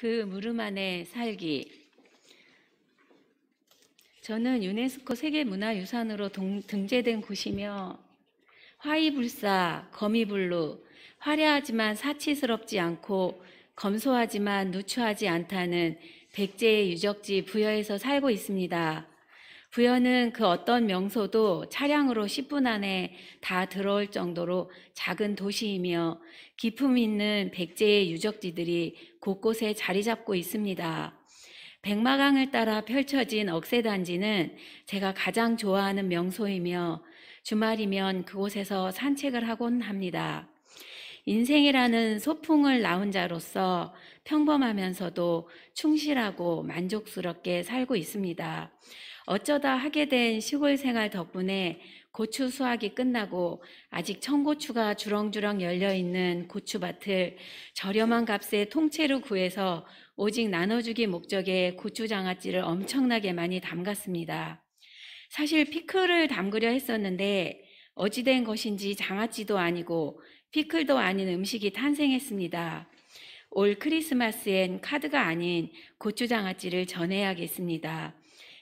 그 무릎 안에 살기. 저는 유네스코 세계문화유산으로 등재된 곳이며 화이불사, 거미블루, 화려하지만 사치스럽지 않고 검소하지만 누추하지 않다는 백제의 유적지 부여에서 살고 있습니다. 부여는 그 어떤 명소도 차량으로 10분 안에 다 들어올 정도로 작은 도시이며 기품 있는 백제의 유적지들이 곳곳에 자리 잡고 있습니다. 백마강을 따라 펼쳐진 억새단지는 제가 가장 좋아하는 명소이며 주말이면 그곳에서 산책을 하곤 합니다. 인생이라는 소풍을 나온 자로서 평범하면서도 충실하고 만족스럽게 살고 있습니다. 어쩌다 하게 된 시골 생활 덕분에 고추 수확이 끝나고 아직 청고추가 주렁주렁 열려있는 고추밭을 저렴한 값에 통째로 구해서 오직 나눠주기 목적의 고추장아찌를 엄청나게 많이 담갔습니다. 사실 피클을 담그려 했었는데 어찌된 것인지 장아찌도 아니고 피클도 아닌 음식이 탄생했습니다. 올 크리스마스엔 카드가 아닌 고추장아찌를 전해야겠습니다.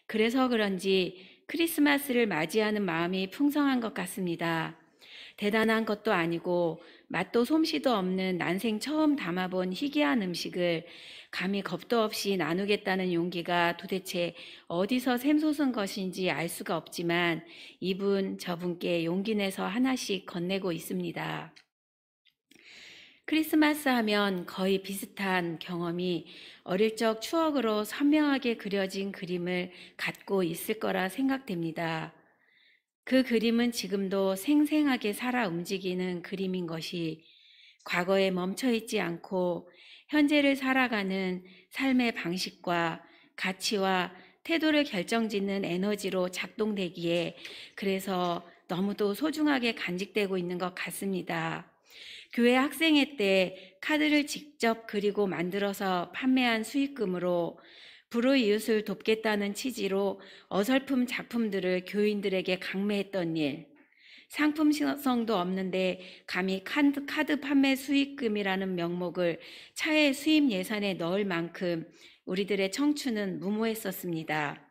그래서 그런지 크리스마스를 맞이하는 마음이 풍성한 것 같습니다. 대단한 것도 아니고 맛도 솜씨도 없는 난생 처음 담아본 희귀한 음식을 감히 겁도 없이 나누겠다는 용기가 도대체 어디서 샘솟은 것인지 알 수가 없지만 이분 저분께 용기 내서 하나씩 건네고 있습니다. 크리스마스 하면 거의 비슷한 경험이 어릴 적 추억으로 선명하게 그려진 그림을 갖고 있을 거라 생각됩니다. 그 그림은 지금도 생생하게 살아 움직이는 그림인 것이 과거에 멈춰있지 않고 현재를 살아가는 삶의 방식과 가치와 태도를 결정짓는 에너지로 작동되기에 그래서 너무도 소중하게 간직되고 있는 것 같습니다. 교회 학생회 때 카드를 직접 그리고 만들어서 판매한 수익금으로 불우이웃을 돕겠다는 취지로 어설픈 작품들을 교인들에게 강매했던 일, 상품성도 없는데 감히 카드 판매 수익금이라는 명목을 차의 수입 예산에 넣을 만큼 우리들의 청춘은 무모했었습니다.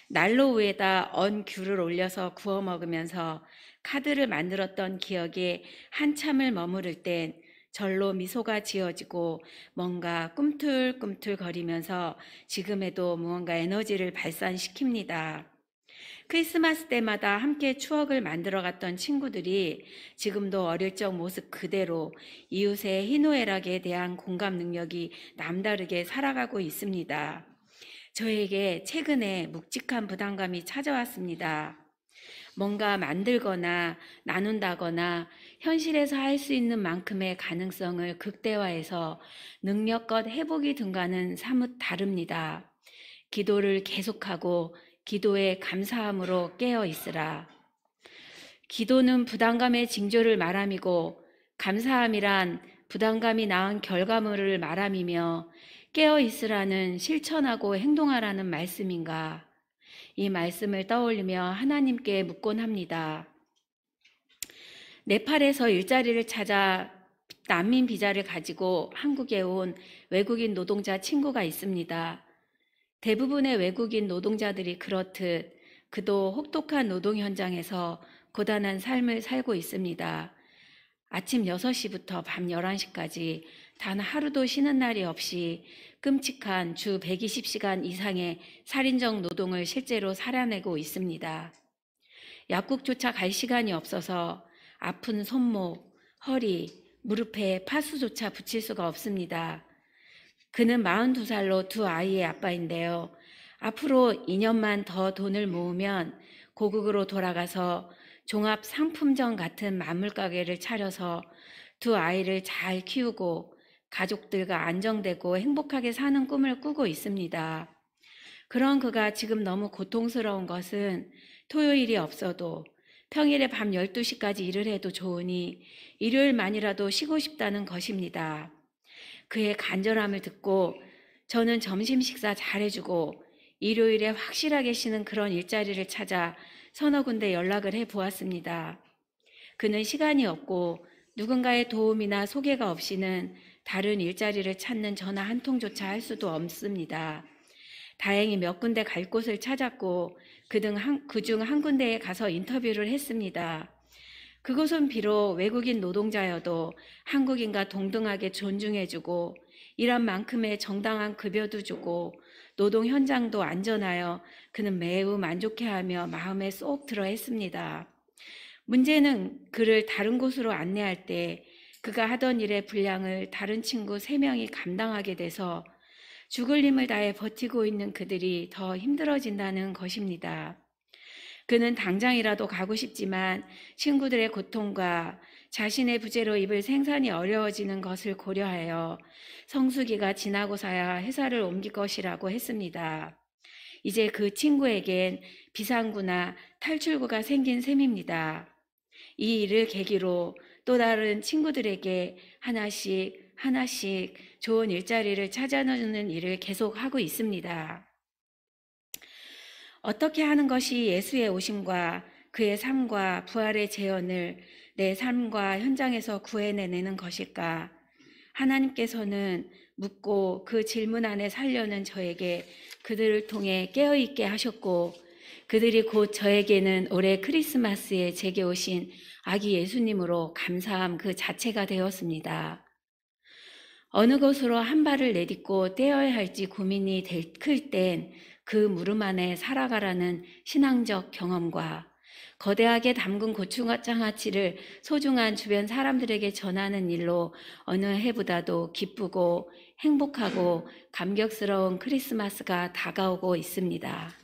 난로 위에다 언 귤을 올려서 구워 먹으면서 카드를 만들었던 기억에 한참을 머무를 땐 절로 미소가 지어지고 뭔가 꿈틀꿈틀 거리면서 지금에도 무언가 에너지를 발산시킵니다. 크리스마스 때마다 함께 추억을 만들어갔던 친구들이 지금도 어릴 적 모습 그대로 이웃의 희노애락에 대한 공감 능력이 남다르게 살아가고 있습니다. 저에게 최근에 묵직한 부담감이 찾아왔습니다. 뭔가 만들거나 나눈다거나 현실에서 할 수 있는 만큼의 가능성을 극대화해서 능력껏 해보기 등과는 사뭇 다릅니다. 기도를 계속하고 기도에 감사함으로 깨어 있으라. 기도는 부담감의 징조를 말함이고 감사함이란 부담감이 낳은 결과물을 말함이며 깨어 있으라는 실천하고 행동하라는 말씀인가? 이 말씀을 떠올리며 하나님께 묻곤 합니다. 네팔에서 일자리를 찾아 난민 비자를 가지고 한국에 온 외국인 노동자 친구가 있습니다. 대부분의 외국인 노동자들이 그렇듯 그도 혹독한 노동 현장에서 고단한 삶을 살고 있습니다. 아침 6시부터 밤 11시까지 단 하루도 쉬는 날이 없이 끔찍한 주 120시간 이상의 살인적 노동을 실제로 살아내고 있습니다. 약국조차 갈 시간이 없어서 아픈 손목, 허리, 무릎에 파수조차 붙일 수가 없습니다. 그는 42살로 두 아이의 아빠인데요. 앞으로 2년만 더 돈을 모으면 고국으로 돌아가서 종합 상품점 같은 만물가게를 차려서 두 아이를 잘 키우고 가족들과 안정되고 행복하게 사는 꿈을 꾸고 있습니다. 그런 그가 지금 너무 고통스러운 것은 토요일이 없어도 평일에 밤 12시까지 일을 해도 좋으니 일요일만이라도 쉬고 싶다는 것입니다. 그의 간절함을 듣고 저는 점심 식사 잘해주고 일요일에 확실하게 쉬는 그런 일자리를 찾아 서너 군데 연락을 해보았습니다. 그는 시간이 없고 누군가의 도움이나 소개가 없이는 다른 일자리를 찾는 전화 한 통조차 할 수도 없습니다. 다행히 몇 군데 갈 곳을 찾았고 그중 한 군데에 가서 인터뷰를 했습니다. 그곳은 비록 외국인 노동자여도 한국인과 동등하게 존중해주고 일한 만큼의 정당한 급여도 주고 노동 현장도 안전하여 그는 매우 만족해하며 마음에 쏙 들어 했습니다. 문제는 그를 다른 곳으로 안내할 때 그가 하던 일의 분량을 다른 친구 3명이 감당하게 돼서 죽을 힘을 다해 버티고 있는 그들이 더 힘들어진다는 것입니다. 그는 당장이라도 가고 싶지만 친구들의 고통과 자신의 부재로 입을 생산이 어려워지는 것을 고려하여 성수기가 지나고서야 회사를 옮길 것이라고 했습니다. 이제 그 친구에겐 비상구나 탈출구가 생긴 셈입니다. 이 일을 계기로 또 다른 친구들에게 하나씩 좋은 일자리를 찾아주는 일을 계속하고 있습니다. 어떻게 하는 것이 예수의 오심과 그의 삶과 부활의 재현을 내 삶과 현장에서 구해내는 것일까? 하나님께서는 묻고 그 질문 안에 살려는 저에게 그들을 통해 깨어있게 하셨고 그들이 곧 저에게는 올해 크리스마스에 제게 오신 아기 예수님으로 감사함 그 자체가 되었습니다. 어느 곳으로 한 발을 내딛고 떼어야 할지 고민이 클 땐 그 무릎 안에 살아가라는 신앙적 경험과 거대하게 담근 고추장아찌를 소중한 주변 사람들에게 전하는 일로 어느 해보다도 기쁘고 행복하고 감격스러운 크리스마스가 다가오고 있습니다.